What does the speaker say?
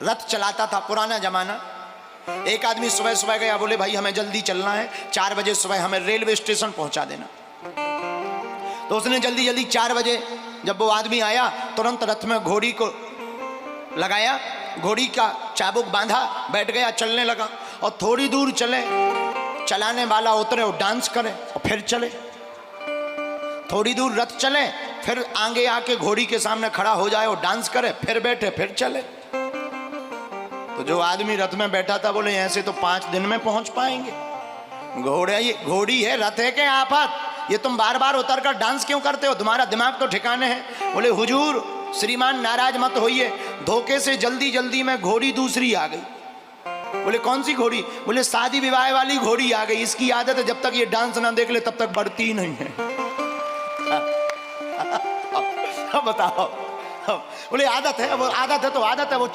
रथ चलाता था, पुराना जमाना। एक आदमी सुबह सुबह गया, बोले भाई हमें जल्दी चलना है, 4 बजे सुबह हमें रेलवे स्टेशन पहुंचा देना। तो उसने जल्दी जल्दी 4 बजे जब वो आदमी आया, तुरंत रथ में घोड़ी को लगाया, घोड़ी का चाबुक बांधा, बैठ गया, चलने लगा। और थोड़ी दूर चले, चलाने वाला उतरे और डांस करे और फिर चले। थोड़ी दूर रथ चले, फिर आगे आके घोड़ी के सामने खड़ा हो जाए और डांस करे, फिर बैठे, फिर चले। तो जो आदमी रथ में बैठा था बोले ऐसे तो 5 दिन में पहुंच पाएंगे। घोड़ी है, रथ है के आफत, ये तुम बार बार उतर कर डांस क्यों करते हो, तुम्हारा दिमाग तो ठिकाने है। बोले हुजूर श्रीमान नाराज मत होइए, धोखे से जल्दी जल्दी में घोड़ी दूसरी आ गई। बोले कौन सी घोड़ी? बोले शादी विवाह वाली घोड़ी आ गई, इसकी आदत है जब तक ये डांस ना देख ले तब तक बढ़ती नहीं है। बताओ, बोले आदत है, वो आदत है तो आदत है, वो